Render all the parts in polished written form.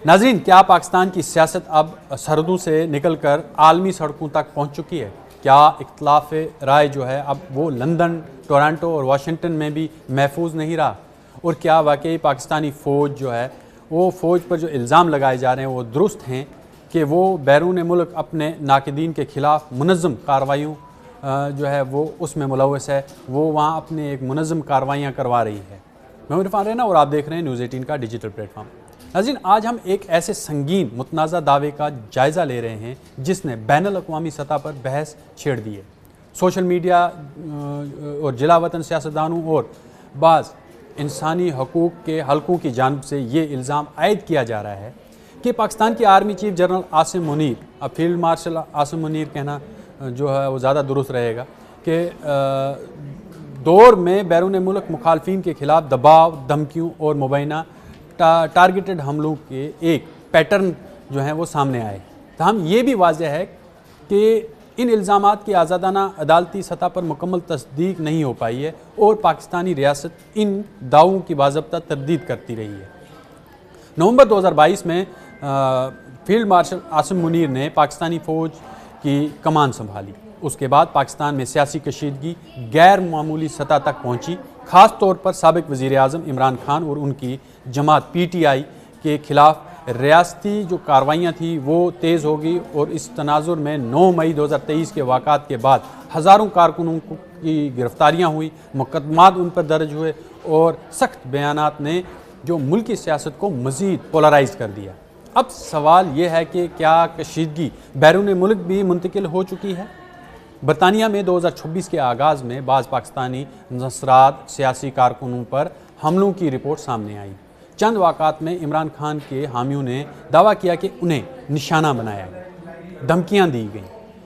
ناظرین، کیا پاکستان کی سیاست اب سرحدوں سے نکل کر عالمی سڑکوں تک پہنچ چکی ہے؟ کیا اختلاف رائے جو ہے اب وہ لندن، ٹورانٹو اور واشنگٹن میں بھی محفوظ نہیں رہا؟ اور کیا واقعی پاکستانی فوج جو ہے وہ فوج پر جو الزام لگائے جا رہے ہیں وہ درست ہیں کہ وہ بیرون ملک اپنے ناقدین کے خلاف منظم کارروائیوں جو ہے وہ اس میں ملوث ہے، وہ وہاں اپنے ایک منظم کارروائیاں کروا رہی ہے؟ میں عرفان رینا اور آپ دیکھ رہے ہیں نیوز 18 کا ڈیجیٹل پلیٹ فارم۔ ناظرین، آج ہم ایک ایسے سنگین متنازع دعوے کا جائزہ لے رہے ہیں جس نے بین الاقوامی سطح پر بحث چھیڑ دی ہے۔ سوشل میڈیا اور جلا وطن سیاستدانوں اور بعض انسانی حقوق کے حلقوں کی جانب سے یہ الزام عائد کیا جا رہا ہے کہ پاکستان کی army chief general Asim Munir, اب فیلڈ مارشل عاصم منیر کہنا جو ہے وہ زیادہ درست رہے گا، کہ دور میں بیرون ملک مخالفین کے خلاف دباؤ، دھمکیوں اور مبینہ ٹارگیٹڈ حملوں کے ایک پیٹرن جو ہیں وہ سامنے آئے۔ تاہم یہ بھی واضح ہے کہ ان الزامات کی آزادانہ عدالتی سطح پر مکمل تصدیق نہیں ہو پائی ہے اور پاکستانی ریاست ان دعووں کی باضابطہ تردید کرتی رہی ہے۔ نومبر 2022 میں فیلڈ مارشل عاصم منیر نے پاکستانی فوج کی کمان سنبھالی۔ اس کے بعد پاکستان میں سیاسی کشیدگی غیر معمولی سطح تک پہنچی، خاص طور پر سابق وزیر اعظم عمران خان اور ان کی جماعت پی ٹی آئی کے خلاف ریاستی جو کارروائیاں تھیں وہ تیز ہو گئی، اور اس تناظر میں 9 مئی 2023 کے واقعات کے بعد ہزاروں کارکنوں کی گرفتاریاں ہوئی، مقدمات ان پر درج ہوئے اور سخت بیانات نے جو ملکی سیاست کو مزید پولرائز کر دیا۔ اب سوال یہ ہے کہ کیا کشیدگی بیرون ملک بھی منتقل ہو چکی ہے؟ برطانیہ میں 2026 کے آغاز میں بعض پاکستانی نژاد سیاسی کارکنوں پر حملوں کی رپورٹ سامنے آئی۔ چند واقعات میں عمران خان کے حامیوں نے دعویٰ کیا کہ انہیں نشانہ بنایا گیا، دھمکیاں دی گئیں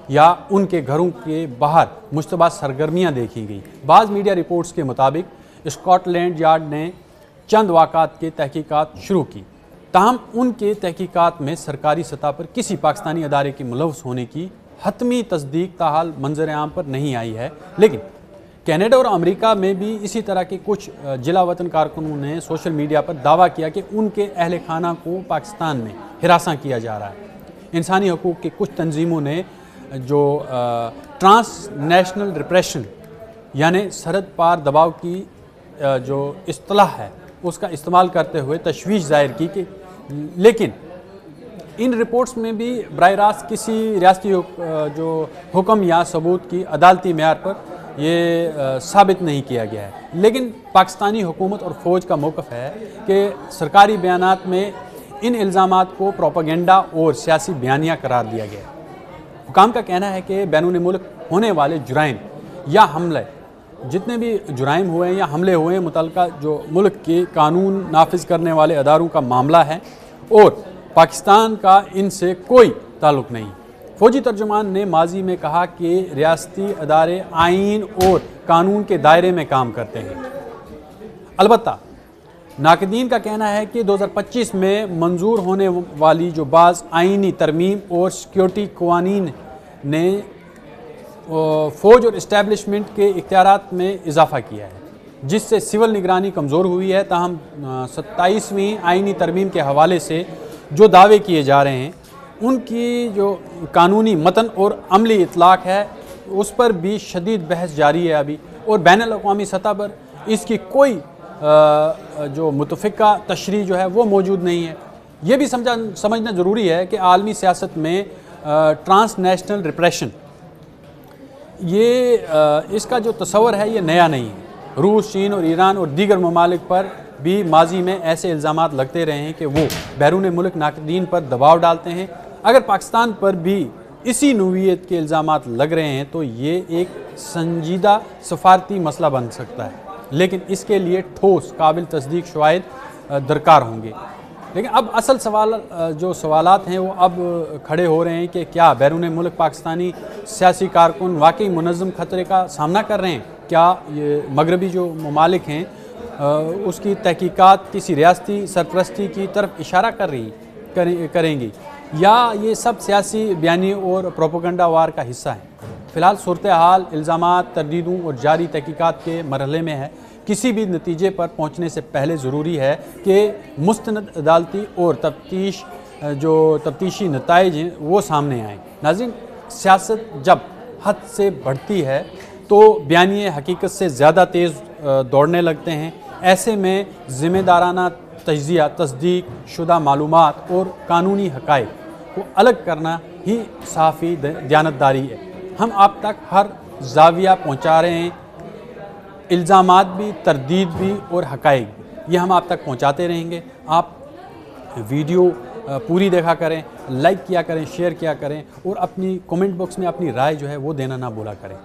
یا ان کے گھروں کے باہر مشتبہ سرگرمیاں دیکھی گئیں۔ بعض میڈیا رپورٹس کے مطابق اسکاٹ لینڈ یارڈ نے چند واقعات کے تحقیقات شروع کی، تاہم ان کے تحقیقات میں سرکاری سطح پر کسی پاکستانی ادارے کے ملوث ہونے کی حتمی تصدیق تاحال منظر عام پر نہیں آئی ہے۔ لیکن کینیڈا اور امریکہ میں بھی اسی طرح کے کچھ جلا وطن کارکنوں نے سوشل میڈیا پر دعویٰ کیا کہ ان کے اہل خانہ کو پاکستان میں ہراساں کیا جا رہا ہے۔ انسانی حقوق کی کچھ تنظیموں نے جو ٹرانس نیشنل ریپریشن یعنی سرحد پار دباؤ کی جو اصطلاح ہے اس کا استعمال کرتے ہوئے تشویش ظاہر کی کہ لیکن ان رپورٹس میں بھی براہ راست کسی ریاستی جو حکم یا ثبوت کی عدالتی معیار پر یہ ثابت نہیں کیا گیا ہے۔ لیکن پاکستانی حکومت اور فوج کا موقف ہے کہ سرکاری بیانات میں ان الزامات کو پروپیگنڈا اور سیاسی بیانیہ قرار دیا گیا ہے۔ حکام کا کہنا ہے کہ بیرون ملک ہونے والے جرائم یا حملے، جتنے بھی جرائم ہوئے ہیں یا حملے ہوئے ہیں، متعلقہ جو ملک کے قانون نافذ کرنے والے اداروں کا معاملہ ہے اور پاکستان کا ان سے کوئی تعلق نہیں۔ فوجی ترجمان نے ماضی میں کہا کہ ریاستی ادارے آئین اور قانون کے دائرے میں کام کرتے ہیں۔ البتہ ناقدین کا کہنا ہے کہ 2025 میں منظور ہونے والی جو بعض آئینی ترمیم اور سیکیورٹی قوانین نے فوج اور اسٹیبلشمنٹ کے اختیارات میں اضافہ کیا ہے، جس سے سول نگرانی کمزور ہوئی ہے۔ تاہم 27ویں آئینی ترمیم کے حوالے سے جو دعوے کیے جا رہے ہیں ان کی جو قانونی متن اور عملی اطلاق ہے اس پر بھی شدید بحث جاری ہے ابھی، اور بین الاقوامی سطح پر اس کی کوئی جو متفقہ تشریح جو ہے وہ موجود نہیں ہے۔ یہ بھی سمجھنا ضروری ہے کہ عالمی سیاست میں ٹرانس نیشنل ریپریشن یہ اس کا جو تصور ہے یہ نیا نہیں ہے۔ روس، چین اور ایران اور دیگر ممالک پر بھی ماضی میں ایسے الزامات لگتے رہے ہیں کہ وہ بیرون ملک ناقدین پر دباؤ ڈالتے ہیں۔ اگر پاکستان پر بھی اسی نوعیت کے الزامات لگ رہے ہیں تو یہ ایک سنجیدہ سفارتی مسئلہ بن سکتا ہے، لیکن اس کے لیے ٹھوس قابل تصدیق شواہد درکار ہوں گے۔ لیکن اب اصل سوالات ہیں وہ اب کھڑے ہو رہے ہیں کہ کیا بیرون ملک پاکستانی سیاسی کارکن واقعی منظم خطرے کا سامنا کر رہے ہیں؟ کیا یہ مغربی جو ممالک ہیں اس کی تحقیقات کسی ریاستی سرپرستی کی طرف اشارہ کریں گی، یا یہ سب سیاسی بیانی اور پروپیگنڈا وار کا حصہ ہیں؟ فی الحال صورتحال الزامات، تردیدوں اور جاری تحقیقات کے مرحلے میں ہے۔ کسی بھی نتیجے پر پہنچنے سے پہلے ضروری ہے کہ مستند عدالتی اور تفتیشی نتائج ہیں وہ سامنے آئیں۔ ناظرین، سیاست جب حد سے بڑھتی ہے تو بیانیے حقیقت سے زیادہ تیز دوڑنے لگتے ہیں۔ ایسے میں ذمہ دارانہ تجزیہ، تصدیق شدہ معلومات اور قانونی حقائق کو الگ کرنا ہی صحافی دیانتداری ہے۔ ہم آپ تک ہر زاویہ پہنچا رہے ہیں، الزامات بھی، تردید بھی اور حقائق بھی، یہ ہم آپ تک پہنچاتے رہیں گے۔ آپ ویڈیو پوری دیکھا کریں، لائک کیا کریں، شیئر کیا کریں اور اپنی کومنٹ باکس میں اپنی رائے جو ہے وہ دینا نہ بھولا کریں۔